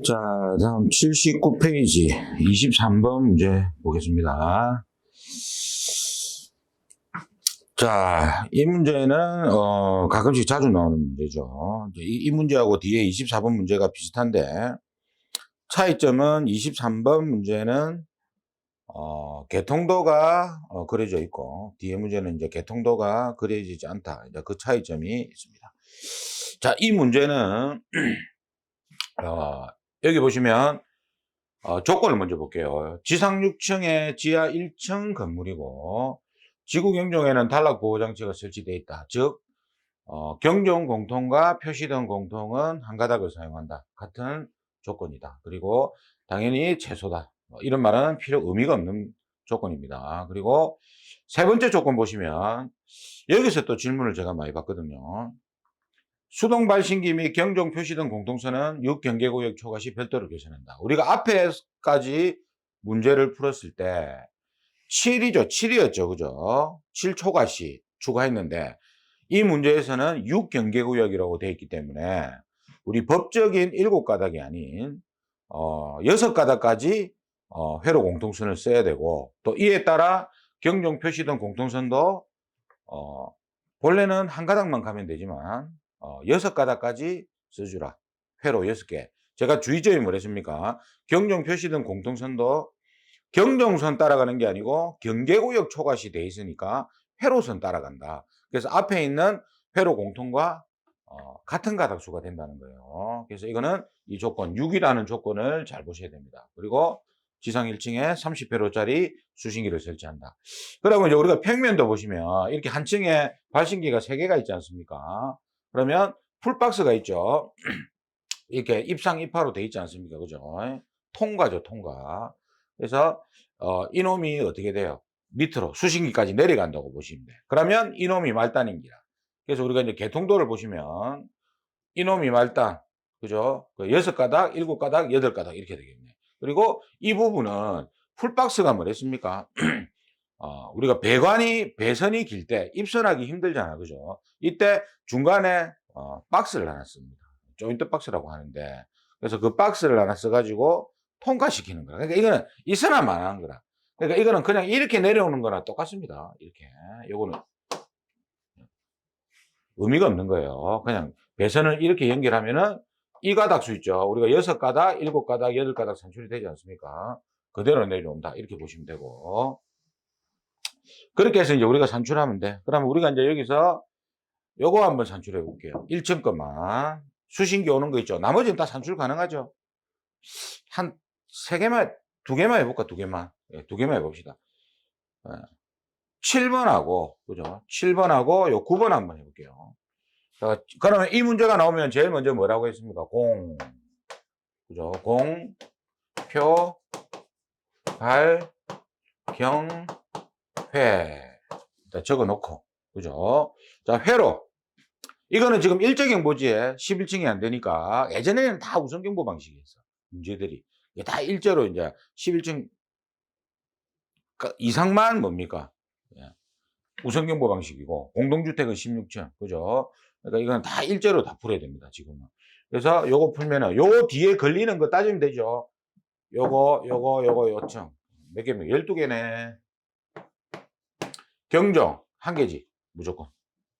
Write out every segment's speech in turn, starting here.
자, 다음 79페이지 23번 문제 보겠습니다. 자, 이 문제는 가끔씩 자주 나오는 문제죠. 이 문제하고 뒤에 24번 문제가 비슷한데 차이점은 23번 문제는 개통도가 그려져 있고 뒤에 문제는 이제 개통도가 그려지지 않다. 이제 그 차이점이 있습니다. 자, 이 문제는 여기 보시면 조건을 먼저 볼게요. 지상 6층에 지하 1층 건물이고 지구 경종에는 단락 보호 장치가 설치되어 있다. 즉 경종 공통과 표시등 공통은 한 가닥을 사용한다. 같은 조건이다. 그리고 당연히 최소다. 이런 말은 의미가 없는 조건입니다. 그리고 세 번째 조건 보시면 여기서 또 질문을 제가 많이 받거든요. 수동 발신기 및 경종 표시등 공통선은 6경계구역 초과 시 별도로 계산한다. 우리가 앞에까지 문제를 풀었을 때 7이죠. 7이었죠. 그죠? 7 초과 시 추가했는데 이 문제에서는 6경계구역이라고 되어 있기 때문에 우리 법적인 7가닥이 아닌 6가닥까지 회로 공통선을 써야 되고 또 이에 따라 경종 표시등 공통선도 본래는 한 가닥만 가면 되지만 6가닥까지 써주라. 회로 6개. 제가 주의점이 뭐랬습니까? 경종 표시등 공통선도 경종선 따라가는 게 아니고 경계구역 초과시 돼 있으니까 회로선 따라간다. 그래서 앞에 있는 회로 공통과 같은 가닥수가 된다는 거예요. 그래서 이거는 이 조건 6이라는 조건을 잘 보셔야 됩니다. 그리고 지상 1층에 30회로짜리 수신기를 설치한다. 그러면 이제 우리가 평면도 보시면 이렇게 한 층에 발신기가 3개가 있지 않습니까? 그러면 풀박스가 있죠. 이렇게 입상 입하로 돼 있지 않습니까? 그죠? 통과죠, 통과. 그래서 이놈이 어떻게 돼요? 밑으로 수신기까지 내려간다고 보시면 돼요. 그러면 이놈이 말단인기라. 그래서 우리가 이제 개통도를 보시면 이놈이 말단, 그죠? 6가닥, 7가닥, 8가닥 이렇게 되겠네. 그리고 이 부분은 풀박스가 뭐랬습니까? 우리가 배선이 길 때 입선하기 힘들잖아. 그죠? 이때 중간에 박스를 하나 씁니다. 조인트 박스라고 하는데 그래서 그 박스를 하나 써가지고 통과시키는 거야. 그러니까 이거는 있어나만 하는 거라. 그러니까 이거는 그냥 이렇게 내려오는 거나 똑같습니다. 이렇게. 요거는 의미가 없는 거예요. 그냥 배선을 이렇게 연결하면은 이 가닥수 있죠. 우리가 6가닥, 7가닥, 8가닥 산출이 되지 않습니까? 그대로 내려온다. 이렇게 보시면 되고. 그렇게 해서 이제 우리가 산출하면 돼. 그러면 우리가 이제 여기서 요거 한번 산출해 볼게요. 1층 것만. 수신기 오는 거 있죠. 나머지는 다 산출 가능하죠. 한 3개만, 2개만 해볼까, 2개만. 예, 2개만 해봅시다. 7번하고, 그죠? 7번하고 요 9번 한번 해볼게요. 자, 그러면 이 문제가 나오면 제일 먼저 뭐라고 했습니까? 그죠? 표, 발, 경, 회. 자, 적어 놓고. 그죠? 자, 회로. 이거는 지금 일제경보지에 11층이 안 되니까 예전에는 다 우선경보 방식이었어. 문제들이. 이게 다 일제로 이제 11층 이상만 뭡니까? 예. 우선경보 방식이고 공동주택은 16층. 그죠? 그러니까 이건 다 일제로 다 풀어야 됩니다. 지금은. 그래서 요거 풀면은 요 뒤에 걸리는 거 따지면 되죠. 요거 요층. 몇 개입니까? 12개네. 경정 한 개지. 무조건.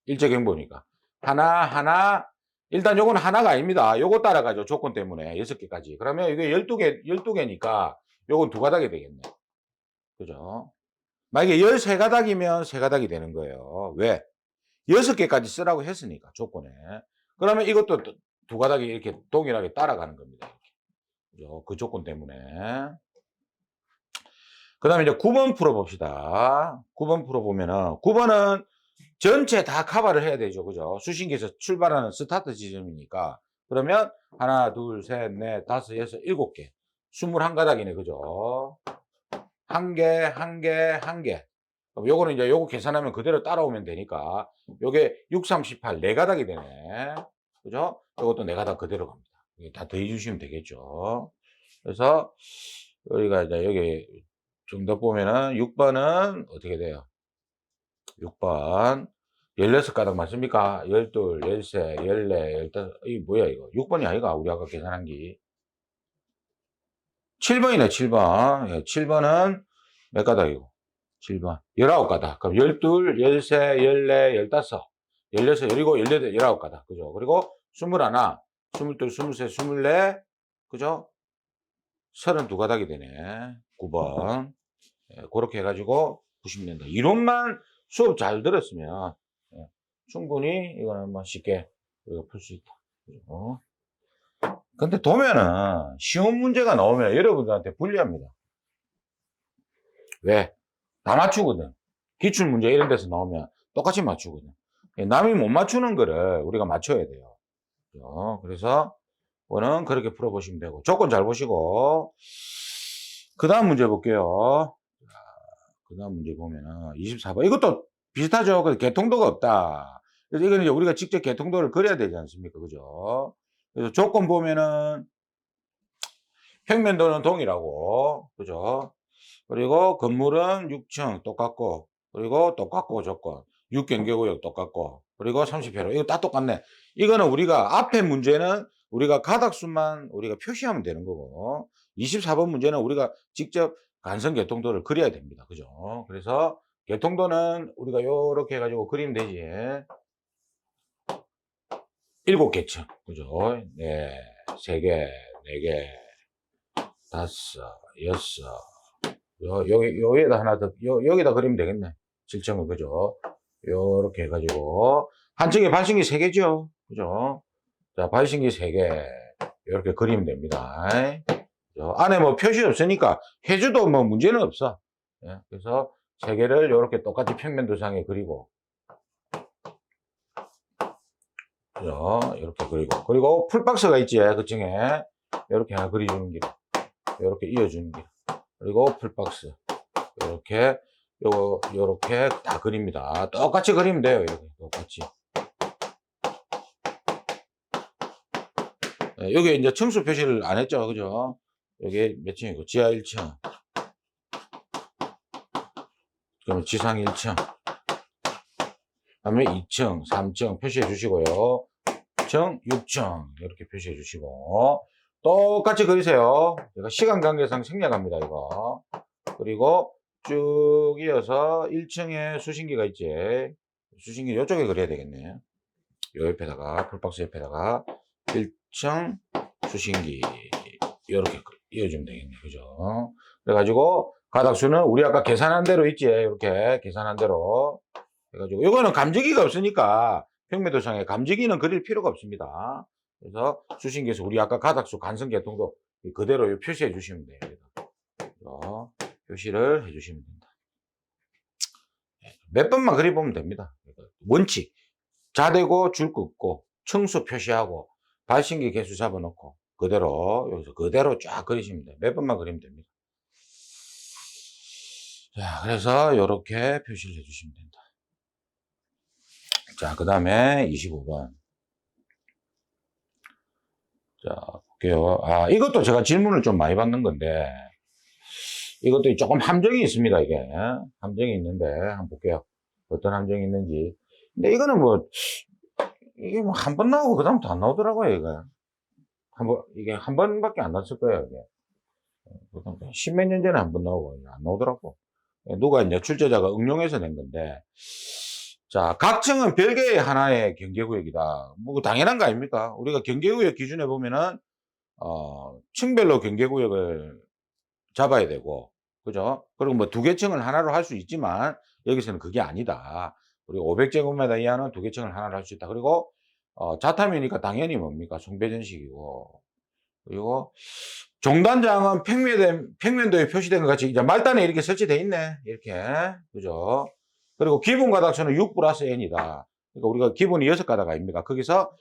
일제경보니까. 하나. 일단 요건 하나가 아닙니다. 요거 따라가죠. 조건 때문에 6개까지. 그러면 이게 12개니까 요건 2가닥이 되겠네. 그죠? 만약에 13가닥이면 3가닥이 되는 거예요. 왜? 6개까지 쓰라고 했으니까, 조건에. 그러면 이것도 2가닥이 이렇게 동일하게 따라가는 겁니다. 이렇게. 그죠? 그 조건 때문에. 그 다음에 이제 9번 풀어봅시다. 9번 풀어보면은, 9번은 전체 다 커버를 해야 되죠. 그죠? 수신기에서 출발하는 스타트 지점이니까. 그러면 하나, 둘, 셋, 넷, 다섯, 여섯, 7개. 21가닥이네. 그죠? 한 개. 요거는 이제 요거 계산하면 그대로 따라오면 되니까 요게 6, 3, 18 4가닥이 되네. 그죠? 요것도 4가닥 그대로 갑니다. 다 더해 주시면 되겠죠. 그래서 우리가 이제 여기 정답 보면은 6번은 어떻게 돼요? 6번 16가닥 맞습니까? 12, 13, 14, 15. 이 뭐야, 이거? 6번이 아이가? 우리 아까 계산한 게. 7번이네, 7번. 예, 7번은 몇 가닥이고? 7번. 19가닥. 그럼 12, 13, 14, 15, 16, 17, 18, 19가닥. 그죠? 그리고 21, 22, 23, 24. 그죠? 32가닥이 되네. 9번. 예, 그렇게 해가지고 푸시면 된다. 이론만 수업 잘 들었으면, 예, 충분히 이거는 뭐 쉽게 우리가 풀 수 있다. 그죠? 근데 도면은 쉬운 문제가 나오면 여러분들한테 불리합니다. 왜? 다 맞추거든. 기출문제 이런 데서 나오면 똑같이 맞추거든. 남이 못 맞추는 거를 우리가 맞춰야 돼요. 그래서 이거는 그렇게 풀어보시면 되고, 조건 잘 보시고, 그 다음 문제 볼게요. 그 다음 문제 보면은 24번. 이것도 비슷하죠. 그 개통도가 없다. 그래서 이거는 이제 우리가 직접 개통도를 그려야 되지 않습니까? 그죠? 그래서 조건 보면은 평면도는 동일하고, 그죠? 그리고 건물은 6층 똑같고, 그리고 똑같고 조건. 6경계구역 똑같고, 그리고 30회로. 이거 다 똑같네. 이거는 우리가 앞에 문제는 우리가 가닥수만 우리가 표시하면 되는 거고, 24번 문제는 우리가 직접 간선 개통도를 그려야 됩니다. 그죠? 그래서 개통도는 우리가 요렇게 해가지고 그리면 되지. 7개층. 그죠? 네. 3개, 4개, 5, 6, 여기에다 하나 더, 여기다 그리면 되겠네. 7층을, 그죠? 요렇게 해가지고. 한 층에 발신기 3개죠? 그죠? 자, 발신기 3개. 이렇게 그리면 됩니다. 안에 뭐 표시 없으니까 해줘도 뭐 문제는 없어. 예, 그래서 3개를 이렇게 똑같이 평면도상에 그리고, 그죠? 이렇게 그리고. 그리고 풀박스가 있지, 그 층에. 이렇게 하나 그려주는 길. 이렇게 이어주는 길. 그리고 풀박스. 이렇게, 요렇게 다 그립니다. 똑같이 그리면 돼요. 이렇게 똑같이. 여기 이제 층수 표시를 안 했죠. 그죠? 여기 몇 층이고, 지하 1층. 그러면 지상 1층. 다음에 2층, 3층 표시해 주시고요. 6층, 6층. 이렇게 표시해 주시고. 똑같이 그리세요. 제가 시간 관계상 생략합니다, 이거. 그리고 쭉 이어서 1층에 수신기가 있지. 수신기 이쪽에 그려야 되겠네. 요 옆에다가, 풀박스 옆에다가 1층 수신기. 이렇게 이어주면 되겠네. 그죠? 그래가지고, 가닥수는 우리 아까 계산한 대로 있지. 이렇게 계산한 대로. 해가지고, 이거는 감지기가 없으니까 평면도상에 감지기는 그릴 필요가 없습니다. 그래서 수신기에서 우리 아까 가닥수 간선계통도 그대로 표시해 주시면 돼요. 표시를 해 주시면 됩니다. 몇 번만 그려보면 됩니다. 원칙. 자대고 줄 긋고, 층수 표시하고, 발신기 개수 잡아놓고, 그대로, 여기서 그대로 쫙 그리시면 돼요. 몇 번만 그리면 됩니다. 자, 그래서 이렇게 표시를 해주시면 된다. 자, 그 다음에 25번. 자, 볼게요. 아, 이것도 제가 질문을 좀 많이 받는 건데, 이것도 조금 함정이 있습니다, 이게. 함정이 있는데, 한번 볼게요. 어떤 함정이 있는지. 근데 이거는 뭐, 이게 뭐 한 번 나오고, 그 다음부터 안 나오더라고요, 이거. 이게 한 번밖에 안 났을 거예요, 이게. 십몇 년 전에 한 번 나오고, 안 나오더라고. 누가 이제 출제자가 응용해서 낸 건데, 자, 각 층은 별개의 하나의 경계구역이다. 뭐, 당연한 거 아닙니까? 우리가 경계구역 기준에 보면은, 층별로 경계구역을 잡아야 되고, 그죠? 그리고 뭐 2개 층을 하나로 할 수 있지만, 여기서는 그게 아니다. 그리고 500제곱미터 이하는 2개 층을 하나로 할 수 있다. 그리고, 자탐이니까 당연히 뭡니까? 송배전식이고, 그리고, 종단장은 평면도에 표시된 것 같이, 이제 말단에 이렇게 설치되어 있네. 이렇게. 그죠? 그리고 기본 가닥수는 6 플러스 n이다. 그러니까 우리가 기본이 6가닥 아닙니까? 거기서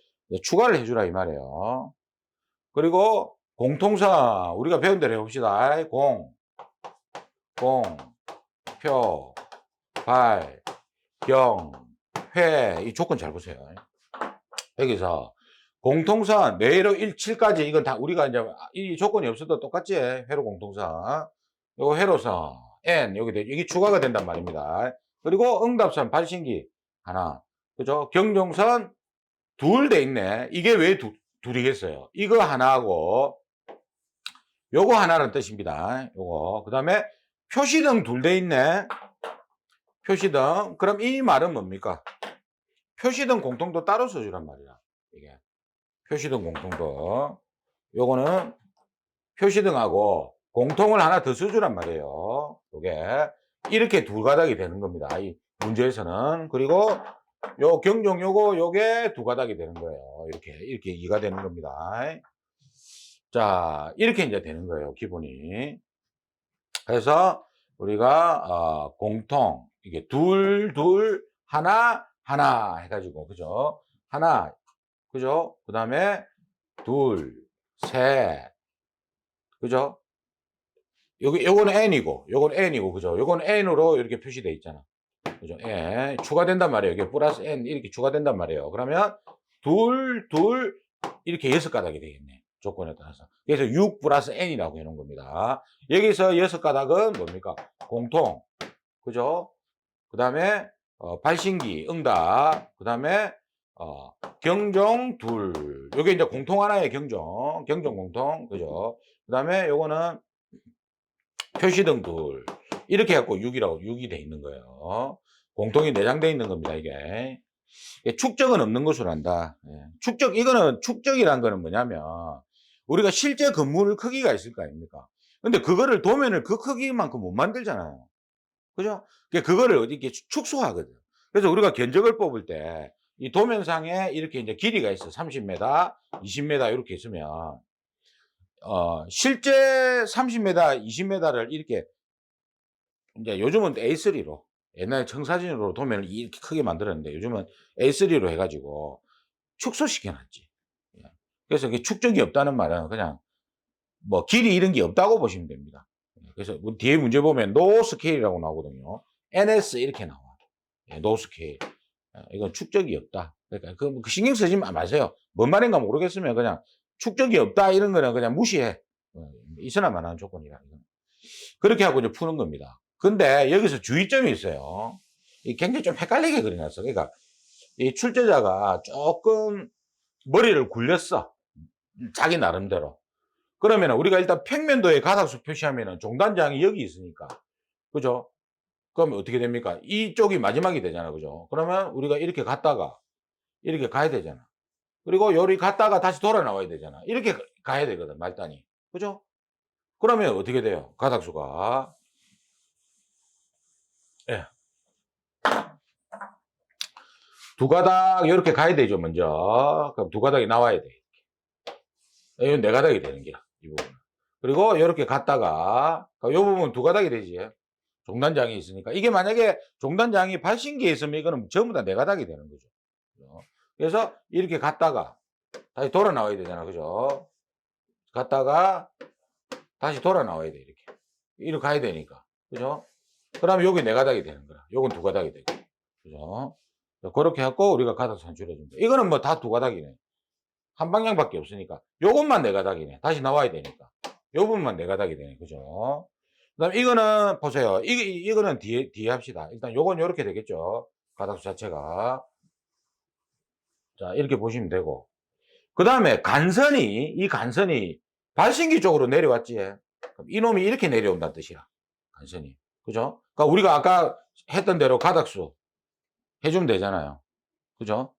추가를 해주라 이 말이에요. 그리고 공통사 우리가 배운 대로 해봅시다. 표, 발, 경, 회. 이 조건 잘 보세요. 여기서 공통사 내로 1, 7까지 이건 다 우리가 이제 이 조건이 없어도 똑같지. 회로 공통사. 요 회로사 n 여기 이게 추가가 된단 말입니다. 그리고 응답선 발신기 하나. 그죠? 경종선 둘 돼 있네. 이게 왜 둘이겠어요? 이거 하나하고 요거 하나라는 뜻입니다. 요거. 그 다음에 표시등 둘 돼 있네. 표시등. 그럼 이 말은 뭡니까? 표시등 공통도 따로 써주란 말이야. 이게. 표시등 공통도. 요거는 표시등하고 공통을 하나 더 써주란 말이에요. 요게. 이렇게 두 가닥이 되는 겁니다. 이 문제에서는. 그리고 요 경종 요게 두 가닥이 되는 거예요. 이렇게 이가 되는 겁니다. 자, 이렇게 이제 되는 거예요. 기본이. 그래서 우리가 공통 이게 둘 하나 하나 해가지고 그죠? 하나 그죠? 그 다음에 둘 셋 그죠? 요거는 n이고 요건 n이고 그죠? 요건 n으로 이렇게 표시되어 있잖아. 그죠? n 추가된단 말이에요. 이게 플러스 n 이렇게 추가된단 말이에요. 그러면 둘 이렇게 6가닥이 되겠네. 조건에 따라서. 그래서 6 플러스 n이라고 해놓은 겁니다. 여기서 6가닥은 뭡니까? 공통. 그죠? 그 다음에 발신기, 응답. 그 다음에 경종 둘. 요게 이제 공통 하나의 경종 공통. 그죠? 그 다음에 요거는 표시등 둘. 이렇게 해갖고 6이 돼 있는 거예요. 공통이 내장돼 있는 겁니다, 이게. 축적은 없는 것으로 한다. 이거는 축적이란 거는 뭐냐면, 우리가 실제 건물 크기가 있을 거 아닙니까? 근데 그거를 도면을 그 크기만큼 못 만들잖아요. 그죠? 그거를 어디 이렇게 축소하거든. 그래서 우리가 견적을 뽑을 때, 이 도면상에 이렇게 이제 길이가 있어. 30m, 20m 이렇게 있으면, 실제 30m, 20m를 이렇게, 이제 요즘은 A3로, 옛날에 청사진으로 도면을 이렇게 크게 만들었는데, 요즘은 A3로 해가지고 축소시켜놨지. 그래서 축적이 없다는 말은 그냥 뭐 길이 이런 게 없다고 보시면 됩니다. 그래서 뒤에 문제 보면 노 스케일이라고 나오거든요. NS 이렇게 나와. 노 스케일. 이건 축적이 없다. 그러니까 그 신경 쓰지 마세요. 뭔 말인가 모르겠으면 그냥 축적이 없다 이런 거는 그냥 무시해. 있어야만 하는 조건이라. 그렇게 하고 이제 푸는 겁니다. 근데 여기서 주의점이 있어요. 굉장히 좀 헷갈리게 그려놨어. 그러니까 이 출제자가 조금 머리를 굴렸어. 자기 나름대로. 그러면 우리가 일단 평면도의 가닥수 표시하면 종단장이 여기 있으니까. 그죠? 그러면 어떻게 됩니까? 이쪽이 마지막이 되잖아. 그죠? 그러면 우리가 이렇게 갔다가 이렇게 가야 되잖아. 그리고 요리 갔다가 다시 돌아 나와야 되잖아. 이렇게 가야 되거든. 말단이. 그죠? 그러면 어떻게 돼요? 가닥수가. 예. 두 가닥 이렇게 가야 되죠. 먼저. 그럼 두 가닥이 나와야 돼. 이건 네 가닥이 되는 거야. 이 부분. 그리고 이렇게 갔다가 이 부분 두 가닥이 되지. 종단장이 있으니까. 이게 만약에 종단장이 발신기에 있으면 이거는 전부 다 네 가닥이 되는 거죠. 그래서 이렇게 갔다가 다시 돌아 나와야 되잖아. 그죠? 갔다가 다시 돌아 나와야 돼. 이렇게 가야 되니까. 그죠? 그러면 여기 네 가닥이 되는 거야. 요건 두 가닥이 되고. 그죠? 그렇게 하고 우리가 가닥 산출해 줍니다. 이거는 뭐 다 두 가닥이네. 한 방향밖에 없으니까. 요것만 네 가닥이네. 다시 나와야 되니까. 요 부분만 네 가닥이 되네. 그죠? 그 다음에 이거는 보세요. 이거는 뒤에 합시다. 일단 요건 요렇게 되겠죠. 가닥수 자체가. 자, 이렇게 보시면 되고. 그 다음에 이 간선이 발신기 쪽으로 내려왔지. 그럼 이놈이 이렇게 내려온다는 뜻이야. 간선이. 그죠? 그러니까 우리가 아까 했던 대로 가닥수 해주면 되잖아요. 그죠?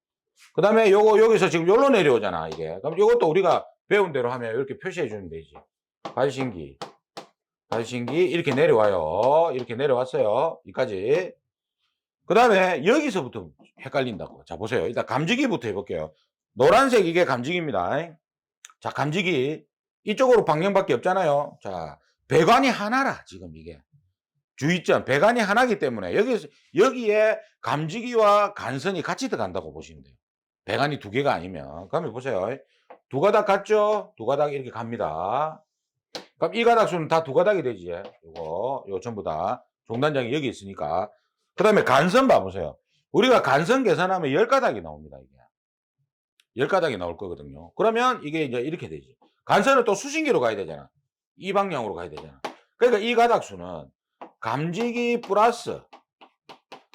그 다음에 여기서 지금 여기로 내려오잖아, 이게. 그럼 이것도 우리가 배운 대로 하면 이렇게 표시해 주면 되지. 발신기, 이렇게 내려와요. 이렇게 내려왔어요. 여기까지. 그 다음에 여기서부터 헷갈린다고. 자, 보세요. 일단 감지기부터 해볼게요. 노란색 이게 감지기입니다. 자, 감지기. 이쪽으로 방향밖에 없잖아요. 자, 배관이 하나라, 지금 이게. 주의점, 배관이 하나기 때문에 여기에 감지기와 간선이 같이 들어간다고 보시면 돼요. 배관이 두 개가 아니면. 그러면 보세요. 두 가닥 같죠? 두 가닥 이렇게 갑니다. 그럼 이 가닥수는 다 두 가닥이 되지. 요거 전부 다. 종단장이 여기 있으니까. 그 다음에 간선 봐보세요. 우리가 간선 계산하면 10가닥이 나옵니다, 이게. 10가닥이 나올 거거든요. 그러면 이게 이제 이렇게 되지. 간선은 또 수신기로 가야 되잖아. 이 방향으로 가야 되잖아. 그러니까 이 가닥수는 감지기 플러스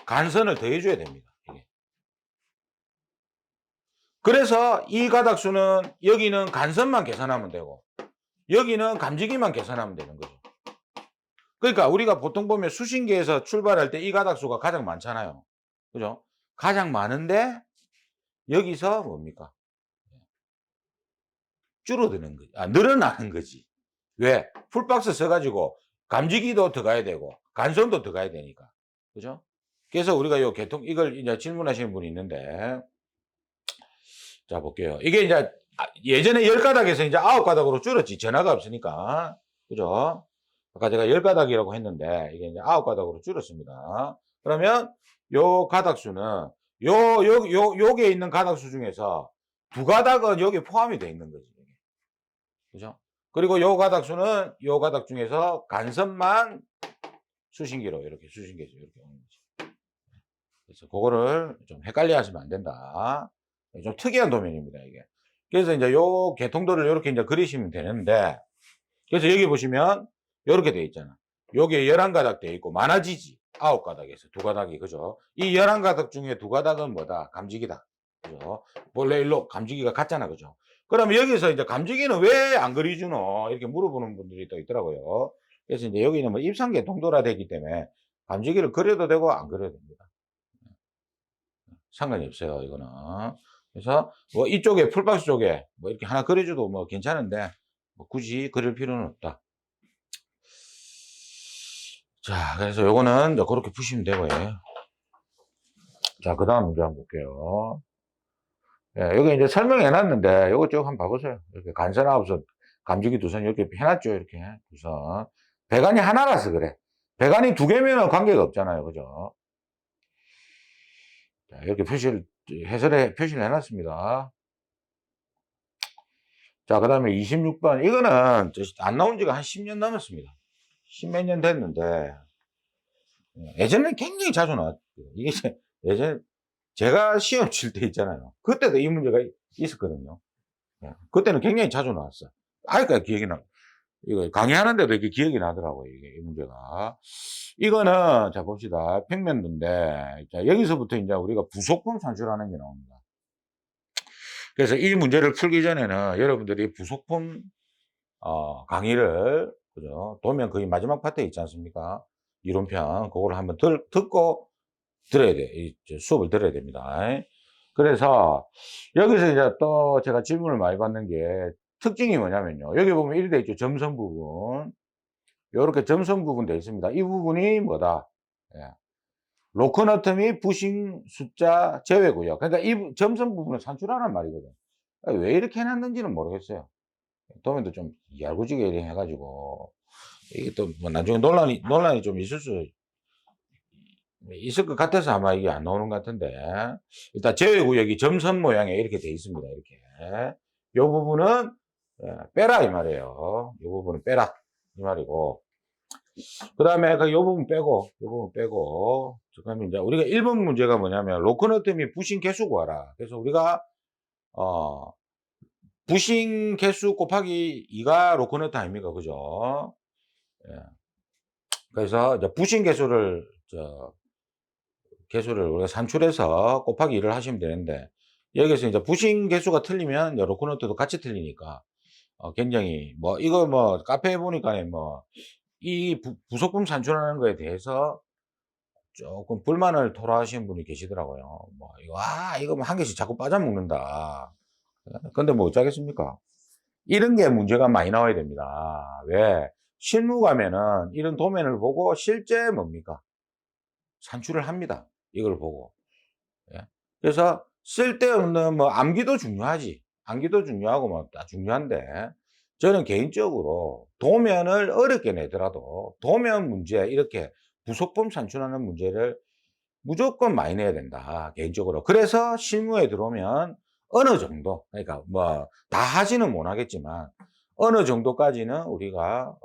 간선을 더해줘야 됩니다. 이게. 그래서 이 가닥수는 여기는 간선만 계산하면 되고 여기는 감지기만 계산하면 되는 거죠. 그러니까 우리가 보통 보면 수신기에서 출발할 때 이 가닥수가 가장 많잖아요. 그죠? 가장 많은데 여기서 뭡니까? 줄어드는 거지. 늘어나는 거지. 왜? 풀박스 써가지고 감지기도 더 가야 되고 간선도 더 가야 되니까. 그죠? 그래서 우리가 요 이걸 이제 질문하시는 분이 있는데, 자, 볼게요. 이게 이제 예전에 10가닥에서 이제 9가닥으로 줄었지. 전화가 없으니까. 그죠? 아까 제가 10가닥이라고 했는데, 이게 이제 9가닥으로 줄었습니다. 그러면 요 가닥수는 요게 있는 가닥수 중에서 2가닥은 여기 포함이 되어 있는 거지. 그죠? 그리고 요 가닥수는 요 가닥 중에서 간선만 수신기로 이렇게 수신기에서 이렇게 오는 거지. 그래서 그거를 좀 헷갈려 하시면 안 된다. 좀 특이한 도면입니다, 이게. 그래서 이제 요 개통도를 이렇게 이제 그리시면 되는데, 그래서 여기 보시면 이렇게 돼 있잖아. 요게 11가닥 돼 있고 많아지지. 9가닥에서 2가닥이, 그죠? 이 11가닥 중에 2가닥은 뭐다? 감지기다. 그죠? 원래 일로 감지기가 같잖아, 그죠? 그럼 여기서 이제 감지기는 왜 안 그려주노? 이렇게 물어보는 분들이 또 있더라고요. 그래서 이제 여기는 뭐 입상 개통도라 되기 때문에 감지기를 그려도 되고 안 그려도 됩니다. 상관이 없어요, 이거는. 그래서 뭐 이쪽에 풀박스 쪽에 뭐 이렇게 하나 그려줘도 뭐 괜찮은데 뭐 굳이 그릴 필요는 없다. 자, 그래서 요거는 이제 그렇게 푸시면 되고요. 자, 그 다음 문제 한번 볼게요. 예, 여기 이제 설명해 놨는데 요거 쭉 한번 봐보세요. 이렇게 간선하우스 감지기 두선 이렇게 해놨죠, 이렇게 두선. 배관이 하나라서 그래. 배관이 2개면 관계가 없잖아요, 그죠? 자, 이렇게 표시를 해놨습니다. 자, 그 다음에 26번. 이거는 안 나온 지가 한 10년 넘었습니다. 10몇 년 됐는데, 예전에 굉장히 자주 나왔죠. 이게 예전에 제가 시험 칠 때 있잖아요. 그때도 이 문제가 있었거든요. 그때는 굉장히 자주 나왔어. 아직까지 기억이 나. 이거 강의하는데도 이게 기억이 나더라고요. 이게 이 문제가. 이거는, 자, 봅시다. 평면도인데, 자, 여기서부터 이제 우리가 부속품 산출하는 게 나옵니다. 그래서 이 문제를 풀기 전에는 여러분들이 부속품 강의를, 그죠? 도면 거의 마지막 파트에 있지 않습니까? 이론편, 그걸 한번 듣고 들어야 돼. 수업을 들어야 됩니다. 그래서 여기서 이제 또 제가 질문을 많이 받는 게 특징이 뭐냐면요. 여기 보면 이렇게 돼 있죠. 점선 부분. 이렇게 점선 부분 돼 있습니다. 이 부분이 뭐다? 예. 로커너트 및 부싱 숫자 제외고요. 그러니까 이 점선 부분을 산출하란 말이거든. 왜 이렇게 해놨는지는 모르겠어요. 도면도 좀 얄궂게 해가지고 이게 또 뭐 나중에 논란이 좀 있을 것 같아서 아마 이게 안 나오는 것 같은데, 일단 제외구역이 점선 모양에 이렇게 돼 있습니다. 이렇게 요 부분은 빼라 이 말이에요. 요 부분은 빼라 이 말이고, 그 다음에 요 부분 빼고 그러면 이제 우리가 1번 문제가 뭐냐면 로커너트 및 부싱 개수 구하라. 그래서 우리가 부싱 개수 곱하기 2가 로커너트 아닙니까? 그죠? 예. 그래서 이제 부싱 개수를 우리가 산출해서 곱하기 2를 하시면 되는데, 여기서 이제 부싱 개수가 틀리면 로커너트도 같이 틀리니까 굉장히 뭐 이거 뭐 카페에 보니까 뭐 이 부속품 산출하는 거에 대해서 조금 불만을 토로하시는 분이 계시더라고요. 뭐 이거 뭐 한 개씩 자꾸 빠져먹는다. 근데 뭐 어쩌겠습니까? 이런 게 문제가 많이 나와야 됩니다. 왜? 실무 가면은 이런 도면을 보고 실제 뭡니까? 산출을 합니다. 이걸 보고. 예. 그래서 쓸데없는 뭐 암기도 중요하지. 암기도 중요하고 뭐 다 중요한데, 저는 개인적으로 도면을 어렵게 내더라도 도면 문제, 이렇게 부속품 산출하는 문제를 무조건 많이 내야 된다, 개인적으로. 그래서 실무에 들어오면 어느 정도, 그러니까 뭐 다 하지는 못하겠지만 어느 정도까지는 우리가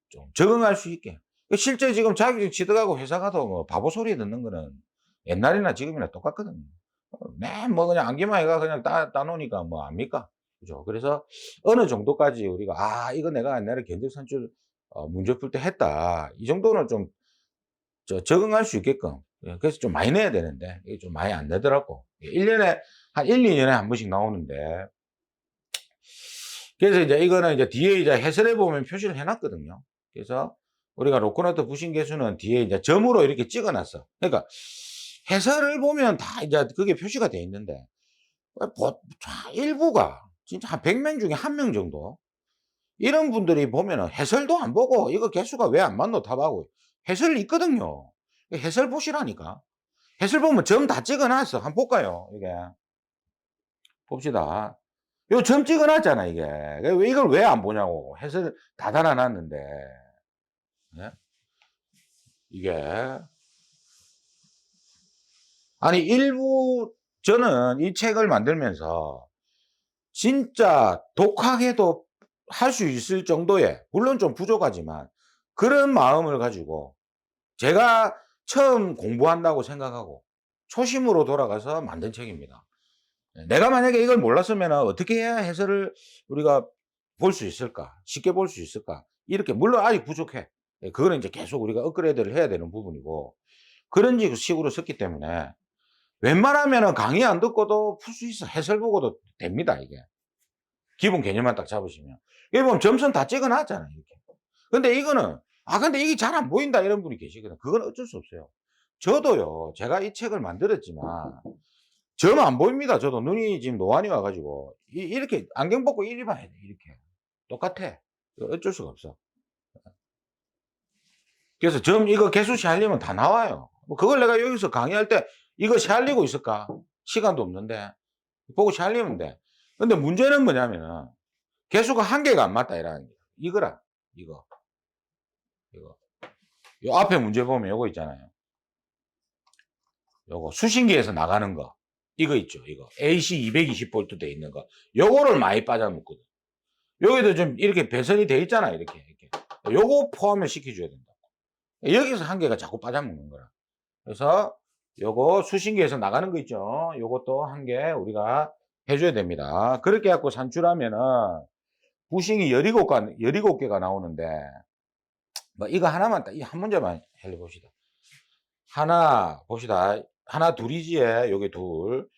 좀 적응할 수 있게. 실제 지금 자격증 취득하고 회사 가도 뭐 바보 소리 듣는 거는 옛날이나 지금이나 똑같거든요. 뭐 그냥 암기만 해가 그냥 따놓으니까 뭐 압니까? 그죠? 그래서 어느 정도까지 우리가, 이거 내가 옛날에 견적 산출 문제 풀 때 했다, 이 정도는 좀 적응할 수 있게끔. 예, 그래서 좀 많이 내야 되는데 이게 좀 많이 안 내더라고. 1년에 한 1, 2년에 한 번씩 나오는데, 그래서 이제 이거는 이제 뒤에 이제 해설해 보면 표시를 해 놨거든요. 그래서 우리가 로코너트 부신 개수는 뒤에 이제 점으로 이렇게 찍어 놨어. 그러니까 해설을 보면 다 이제 그게 표시가 돼 있는데, 일부가 진짜 한 100명 중에 1명 정도 이런 분들이 보면은 해설도 안 보고 이거 개수가 왜 안 맞노 답하고 해설 있거든요. 해설 보시라니까. 해설 보면 점 다 찍어 놨어. 한번 볼까요? 이게. 봅시다. 요 점 찍어 놨잖아, 이게. 왜 이걸 왜 안 보냐고. 해설 다 달아 놨는데. 예? 이게. 아니, 저는 이 책을 만들면서 진짜 독하게도 할 수 있을 정도의, 물론 좀 부족하지만 그런 마음을 가지고 제가 처음 공부한다고 생각하고 초심으로 돌아가서 만든 책입니다. 내가 만약에 이걸 몰랐으면 어떻게 해야 해설을 우리가 볼 수 있을까? 쉽게 볼 수 있을까? 이렇게, 물론 아직 부족해. 그거는 이제 계속 우리가 업그레이드를 해야 되는 부분이고, 그런 식으로 썼기 때문에 웬만하면 강의 안 듣고도 풀 수 있어. 해설 보고도 됩니다, 이게. 기본 개념만 딱 잡으시면. 여기 보면 점수는 다 찍어 놨잖아요, 이렇게. 근데 이거는, 근데 이게 잘 안 보인다, 이런 분이 계시거든. 그건 어쩔 수 없어요. 저도요, 제가 이 책을 만들었지만, 점 안 보입니다. 저도 눈이 지금 노안이 와가지고. 이렇게 안경 벗고 이리 봐야 돼, 이렇게. 똑같아. 어쩔 수가 없어. 그래서 이거 개수시 하려면 다 나와요. 뭐 그걸 내가 여기서 강의할 때 이거 시알리고 있을까? 시간도 없는데. 보고 시알리면 돼. 근데 문제는 뭐냐면은, 개수가 한 개가 안 맞다, 이라는 게. 이거라, 이거. 이거. 요 앞에 문제 보면 요거 있잖아요. 요거 수신기에서 나가는 거. 이거 있죠, 이거. AC 220V 돼 있는 거. 요거를 많이 빠져먹거든. 여기도 좀 이렇게 배선이 돼 있잖아, 이렇게. 요거 포함을 시켜줘야 된다. 여기서 한 개가 자꾸 빠져먹는 거라. 그래서 요거 수신기에서 나가는 거 있죠. 요것도 한 개 우리가 해줘야 됩니다. 그렇게 해갖고 산출하면은 부싱이 17개가 나오는데, 뭐 이거 하나만 딱, 이 한 문제만 해봅시다. 하나, 봅시다. 하나 둘이지에, 요게 둘,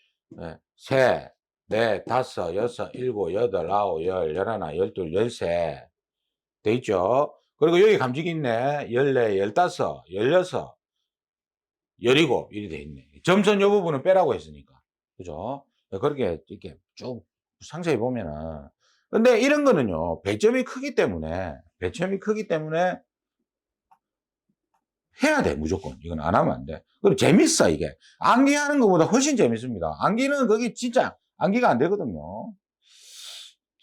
셋, 넷, 다섯, 여섯, 일곱, 여덟, 아홉, 열, 열하나, 열둘, 열세. 돼 있죠? 그리고 여기 감지기 있네. 14, 15, 16, 17, 이리 돼 있네. 점선 요 부분은 빼라고 했으니까. 그죠? 그렇게 이렇게 쭉 상세히 보면은. 근데 이런 거는요, 배점이 크기 때문에 해야 돼, 무조건. 이건 안 하면 안 돼. 그리고 재밌어, 이게. 암기 하는 것보다 훨씬 재밌습니다. 암기는 그게 진짜 암기가 안 되거든요.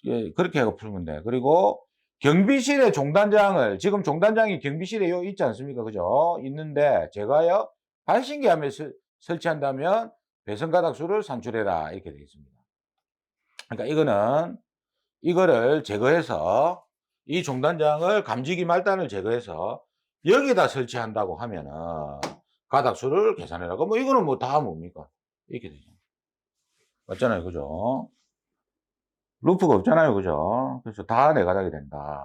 예, 그렇게 하고 풀면 돼. 그리고 경비실의 종단장을, 지금 종단장이 경비실에 요 있지 않습니까? 그죠? 있는데, 제가요, 발신기함에 설치한다면 배선가닥수를 산출해라. 이렇게 되어 있습니다. 그러니까 이거를 제거해서, 이 종단장을 감지기 말단을 제거해서 여기다 설치한다고 하면은 가닥수를 계산해라고. 뭐 이거는 뭐 다 뭡니까? 이렇게 되죠. 맞잖아요. 그죠? 루프가 없잖아요. 그죠? 그래서 다 내 가닥이 된다.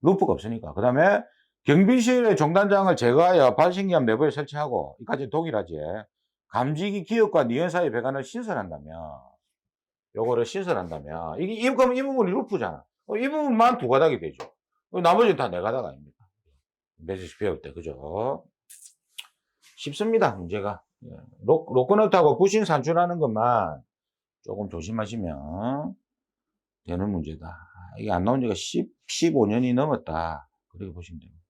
루프가 없으니까. 그 다음에 경비실의 종단장을 제거하여 발신기함 내부에 설치하고, 이까지 동일하지. 감지기 기업과 니은 사이 배관을 신설한다면, 요거를 신설한다면, 그럼 이 부분이 루프잖아. 이 부분만 두 가닥이 되죠. 나머지는 다 네 가닥 아닙니까? 매직 배울 때, 그죠? 쉽습니다, 문제가. 로코넛하고 부신 산출하는 것만 조금 조심하시면 되는 문제다. 이게 안 나온 지가 15년이 넘었다. 그렇게 보시면 됩니다.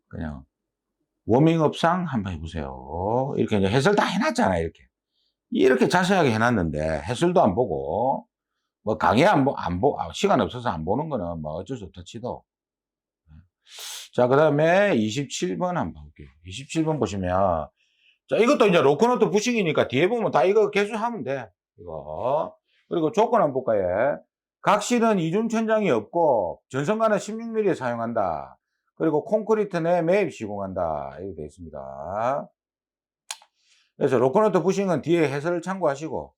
그냥 워밍업상 한번 해보세요. 이렇게 이제 해설 다 해놨잖아요, 이렇게 자세하게 해놨는데 해설도 안 보고, 뭐 강의 시간 없어서 안 보는 거는 뭐 어쩔 수 없다 치도. 자, 그 다음에 27번 한번 볼게요. 27번 보시면, 자, 이것도 이제 로코너트 부싱이니까 뒤에 보면 다 이거 개수하면 돼. 이거. 그리고 조건 한번 볼까요? 각실은 이중 천장이 없고, 전선관은 16mm 사용한다. 그리고 콘크리트 내 매입 시공한다. 이렇게 되어 있습니다. 그래서 로코너트 부싱은 뒤에 해설을 참고하시고,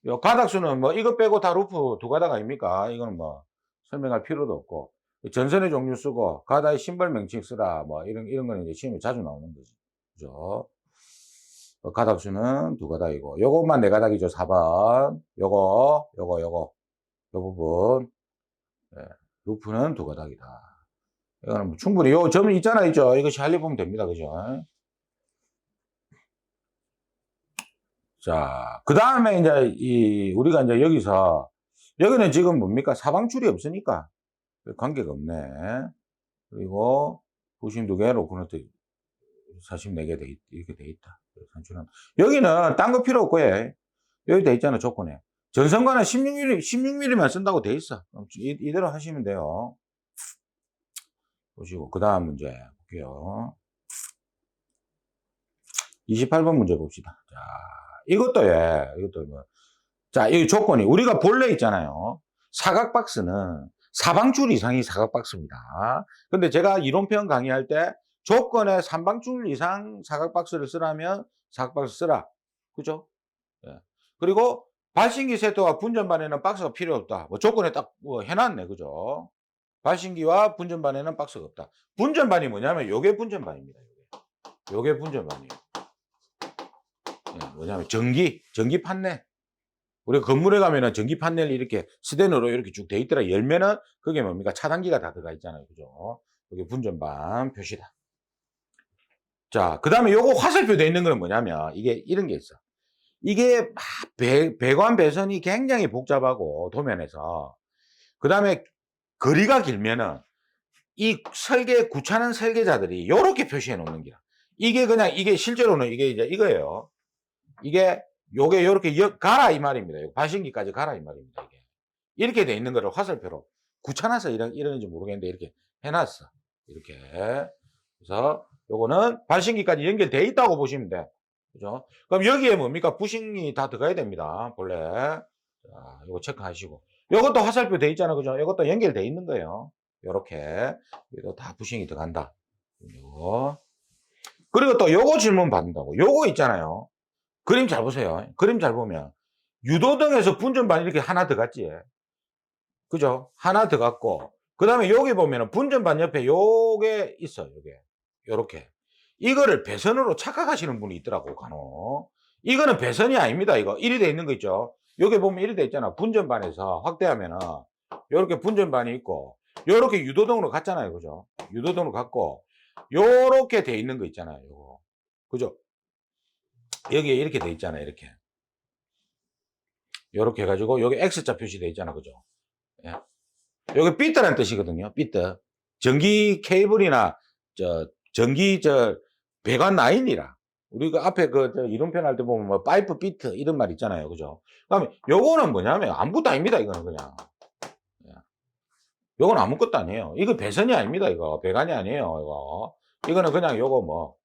요 가닥수는 뭐 이거 빼고 다 루프 두 가닥 아닙니까? 이거는 뭐 설명할 필요도 없고, 전선의 종류 쓰고, 가닥의 심벌 명칭 쓰라. 뭐 이런 거는 이제 시험에 자주 나오는 거지. 그죠? 가닥수는 두 가닥이고, 요것만 네 가닥이죠. 4번. 요거. 요 부분. 예, 루프는 두 가닥이다. 이거는 뭐 충분히 요 점 있죠. 이것이 할리 보면 됩니다. 그죠? 자, 그 다음에 이제 우리가 이제 여기는 지금 뭡니까? 사방줄이 없으니까 관계가 없네. 그리고 부심 두 개, 로코너트 44개 이렇게 돼 있다. 산출은. 여기는 딴 거 필요 없고, 여기 돼 있잖아, 조건에. 전선관은 16mm만 쓴다고 돼 있어. 이대로 하시면 돼요. 보시고, 그 다음 문제 볼게요. 28번 문제 봅시다. 자, 이것도 뭐. 자, 이 조건이, 우리가 본래 있잖아요. 사각 박스는 사방줄 이상이 사각 박스입니다. 근데 제가 이론편 강의할 때 조건에 3방줄 이상 사각 박스를 쓰라면 사각 박스 쓰라. 그죠? 예. 그리고 발신기 세트와 분전반에는 박스가 필요 없다. 뭐 조건에 딱 해놨네. 그죠? 발신기와 분전반에는 박스가 없다. 분전반이 뭐냐면 요게 분전반입니다. 요게 분전반이에요. 예, 뭐냐면 전기 판넬. 우리가 건물에 가면은 전기 판넬이 이렇게 스텐으로 이렇게 쭉 돼 있더라. 열면은 그게 뭡니까? 차단기가 다 들어가 있잖아요. 그죠? 이게 분전반 표시다. 자, 그 다음에 요거 화살표 돼 있는 거는 뭐냐면 이게 이런 게 있어. 이게 배관 배선이 굉장히 복잡하고 도면에서 그 다음에 거리가 길면은 이 구차는 설계자들이 요렇게 표시해 놓는 거야. 이게 실제로는 이게 이제 이거예요. 요게 요렇게 가라 이 말입니다. 발신기까지 가라 이 말입니다. 이게. 이렇게 돼 있는 거를 화살표로 귀찮아서 이러는지 모르겠는데 이렇게 해놨어. 이렇게. 그래서 요거는 발신기까지 연결돼 있다고 보시면 돼. 그죠? 그럼 여기에 뭡니까? 부싱이 다 들어가야 됩니다. 본래. 자, 요거 체크하시고. 요것도 화살표 돼 있잖아. 그죠? 요것도 연결돼 있는 거예요. 요렇게. 여기도 다 부싱이 들어간다. 요거. 그리고 또 요거 질문 받는다고. 요거 있잖아요. 그림 잘 보세요. 그림 잘 보면 유도등에서 분전반 이렇게 하나 들어갔지. 그죠? 하나 들어갔고 그 다음에 여기 보면은 분전반 옆에 요게 있어. 요렇게 이거를 배선으로 착각하시는 분이 있더라고 간혹. 이거는 배선이 아닙니다. 이거 이리 돼 있는 거 있죠. 여기 보면 이리 돼 있잖아. 분전반에서 확대하면은 요렇게 분전반이 있고 요렇게 유도등으로 갔잖아요. 그죠? 유도등으로 갔고 요렇게 돼 있는 거 있잖아요. 요거. 그죠? 여기에 이렇게 돼 있잖아요. 이렇게 해가지고 여기 X자 표시되어 있잖아. 그죠? 예. 여기 삐트라는 뜻이거든요. 삐트. 전기 케이블이나 전기 배관 라인이라. 우리가 앞에 이론편 할 때 보면 뭐 파이프 비트 이런 말 있잖아요. 그죠? 그다음에 요거는 뭐냐면 아무것도 아닙니다. 이거는 그냥. 예. 요건 아무것도 아니에요. 이거 배선이 아닙니다. 이거 배관이 아니에요. 이거는 그냥 요거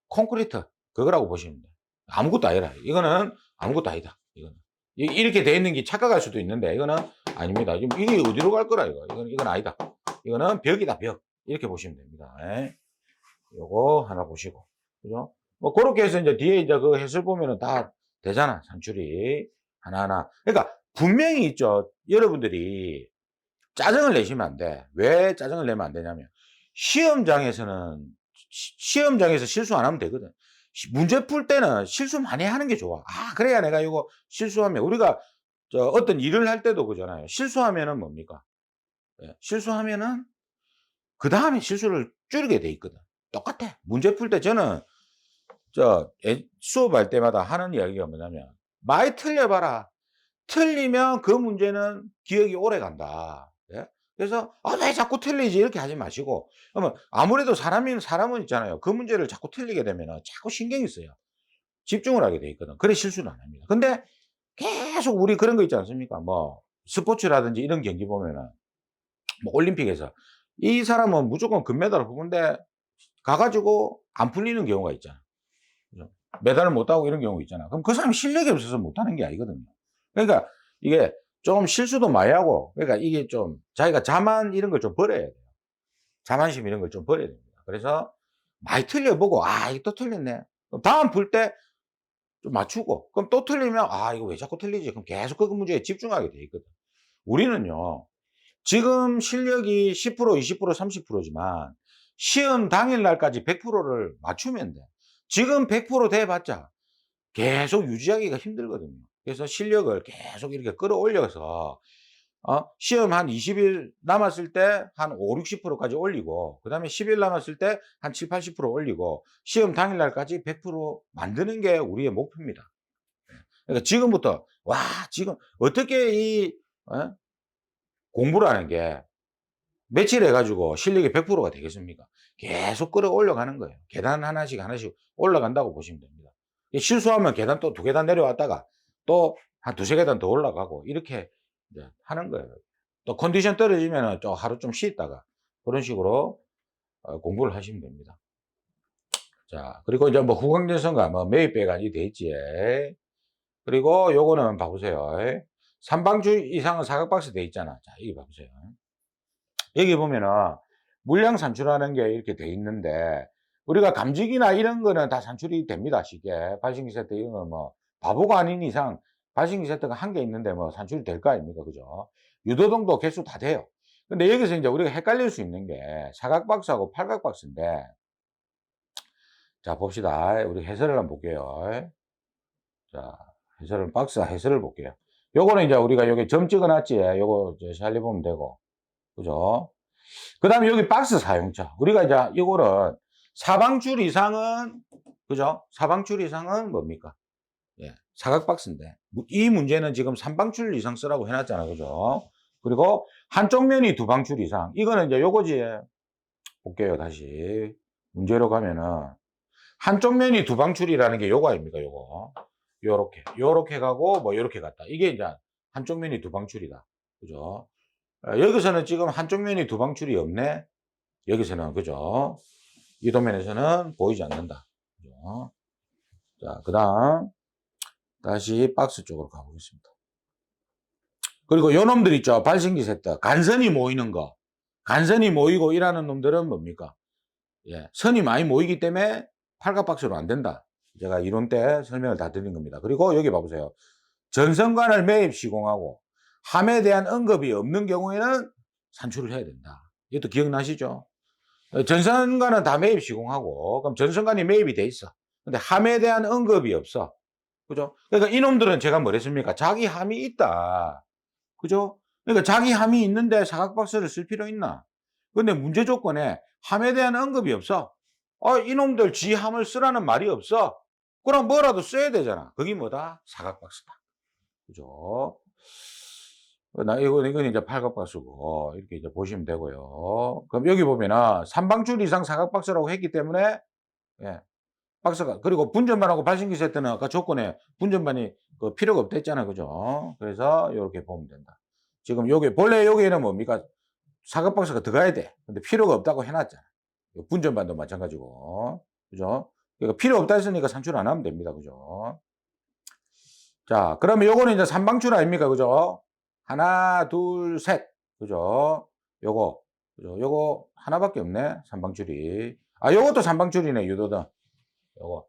콘크리트 그거라고 보시면 돼요. 아무것도 아니라. 이거는 아무것도 아니다. 이거는. 이렇게 돼 있는 게 착각할 수도 있는데 이거는 아닙니다. 이게 어디로 갈 거라 이건 아니다. 이거는 벽이다 벽. 이렇게 보시면 됩니다. 예. 요거 하나 보시고. 그죠? 뭐 그렇게 해서 이제 뒤에 이제 그 해설 보면은 다 되잖아. 산출이 하나하나. 그러니까 분명히 있죠. 여러분들이 짜증을 내시면 안 돼. 왜 짜증을 내면 안 되냐면 시험장에서 실수 안 하면 되거든. 문제 풀 때는 실수 많이 하는 게 좋아. 그래야 내가 이거 실수하면 우리가 어떤 일을 할 때도 그잖아요. 실수하면은 뭡니까? 예, 실수하면은 그 다음에 실수를 줄이게 돼 있거든. 똑같아. 문제 풀 때 저는 수업할 때마다 하는 이야기가 뭐냐면 많이 틀려봐라. 틀리면 그 문제는 기억이 오래 간다. 예? 그래서 왜 자꾸 틀리지 이렇게 하지 마시고 그러면 아무래도 사람은 있잖아요. 그 문제를 자꾸 틀리게 되면 자꾸 신경이 써요. 집중을 하게 돼 있거든. 그래 실수는 안 합니다. 근데 계속 우리 그런 거 있지 않습니까? 뭐 스포츠라든지 이런 경기 보면은 뭐 올림픽에서 이 사람은 무조건 금메달을 뽑는데 가가지고 안 풀리는 경우가 있잖아. 그죠? 메달을 못 따고 이런 경우 있잖아. 그럼 그 사람이 실력이 없어서 못하는 게 아니거든요. 그러니까 이게 좀 실수도 많이 하고 그러니까 이게 좀 자기가 자만 이런 걸 좀 버려야 돼요. 자만심 이런 걸 좀 버려야 됩니다. 그래서 많이 틀려보고 이거 또 틀렸네. 다음 풀 때 좀 맞추고 그럼 또 틀리면 이거 왜 자꾸 틀리지? 그럼 계속 그 문제에 집중하게 돼 있거든. 우리는요. 지금 실력이 10%, 20%, 30%지만 시험 당일 날까지 100%를 맞추면 돼. 지금 100% 돼봤자 계속 유지하기가 힘들거든요. 그래서 실력을 계속 이렇게 끌어올려서 시험 한 20일 남았을 때 한 5, 60%까지 올리고, 그다음에 10일 남았을 때 한 70, 80% 올리고, 시험 당일 날까지 100% 만드는 게 우리의 목표입니다. 그러니까 지금부터 지금 어떻게 이 공부를 하는 게 며칠 해 가지고 실력이 100%가 되겠습니까? 계속 끌어올려 가는 거예요. 계단 하나씩 하나씩 올라간다고 보시면 됩니다. 실수하면 계단 또 2계단 내려왔다가 또 한 2-3계단 더 올라가고, 이렇게 이제 하는 거예요. 또 컨디션 떨어지면은 좀 하루 좀 쉬었다가 그런 식으로 공부를 하시면 됩니다. 자, 그리고 이제 뭐 후광전선과 뭐 매입배관이 돼 있지. 그리고 요거는 봐 보세요. 3방주 이상은 사각박스 돼 있잖아. 자, 여기 봐 보세요. 여기 보면은 물량 산출하는 게 이렇게 돼 있는데, 우리가 감지기나 이런 거는 다 산출이 됩니다. 쉽게. 발신기 세트 이런 거 뭐 바보가 아닌 이상 발신기 세트가 한 개 있는데 뭐 산출이 될 거 아닙니까? 그죠? 유도등도 개수 다 돼요. 근데 여기서 이제 우리가 헷갈릴 수 있는 게 사각박스하고 팔각박스인데, 자, 봅시다. 우리 해설을 한번 볼게요. 자, 박스 해설을 볼게요. 요거는 이제 우리가 여기 점 찍어 놨지. 요거 살려 보면 되고. 그죠? 그 다음에 여기 박스 사용자. 우리가 이제 이거는 사방줄 이상은, 그죠? 사방줄 이상은 뭡니까? 예, 사각 박스인데, 이 문제는 지금 3방줄 이상 쓰라고 해놨잖아. 그죠? 그리고 한쪽 면이 2방줄 이상. 이거는 이제 요거지. 볼게요. 다시. 문제로 가면은, 한쪽 면이 2방줄이라는 게 요거 아닙니까? 요거. 요렇게 가고, 뭐, 요렇게 갔다. 이게 이제 한쪽 면이 2방줄이다. 그죠? 여기서는 지금 한쪽 면이 2방줄이 없네. 여기서는, 그죠? 이 도면에서는 보이지 않는다. 그죠? 자, 그 다음, 다시 박스 쪽으로 가보겠습니다. 그리고 요 놈들 있죠. 발신기 세트. 간선이 모이는 거. 간선이 모이고 일하는 놈들은 뭡니까? 예, 선이 많이 모이기 때문에 팔각박스로 안 된다. 제가 이론 때 설명을 다 드린 겁니다. 그리고 여기 봐보세요. 전선관을 매입 시공하고 함에 대한 언급이 없는 경우에는 산출을 해야 된다. 이것도 기억나시죠? 전선관은 다 매입 시공하고, 그럼 전선관이 매입이 돼 있어. 근데 함에 대한 언급이 없어. 그죠? 그러니까 이놈들은 제가 뭐랬습니까? 자기 함이 있다. 그죠? 그러니까 자기 함이 있는데 사각박스를 쓸 필요 있나? 근데 문제 조건에 함에 대한 언급이 없어. 이놈들 지 함을 쓰라는 말이 없어. 그럼 뭐라도 써야 되잖아. 그게 뭐다? 사각박스다. 그죠? 이건 이제 팔각박스고, 이렇게 이제 보시면 되고요. 그럼 여기 보면은 3방줄 이상 사각박스라고 했기 때문에, 예, 박스가, 그리고 분전반하고 발신기 세트는 아까 조건에 분전반이 그 필요가 없다 했잖아요. 그죠? 그래서 이렇게 보면 된다. 지금 요게, 본래 여기에는 뭡니까? 사각박스가 들어가야 돼. 근데 필요가 없다고 해놨잖아. 분전반도 마찬가지고. 그죠? 그러니까 필요 없다 했으니까 산출 안 하면 됩니다. 그죠? 자, 그러면 요거는 이제 3방줄 아닙니까? 그죠? 하나, 둘, 셋. 그죠? 요거. 그죠? 요거 하나밖에 없네. 3방줄이. 요것도 3방줄이네. 유도등. 요거.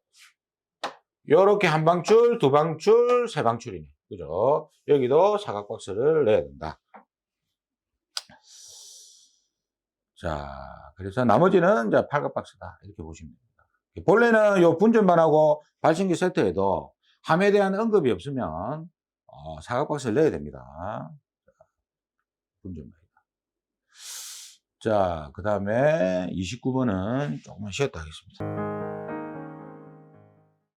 요렇게 한 방줄, 2방줄, 3방줄이네. 그죠? 여기도 사각박스를 내야 된다. 자, 그래서 나머지는 이제 팔각박스다. 이렇게 보시면 됩니다. 본래는 요 분전반하고 발신기 세트에도 함에 대한 언급이 없으면 사각박스를 내야 됩니다. 분전반이다. 자, 그 다음에 29번은 조금만 쉬었다 하겠습니다.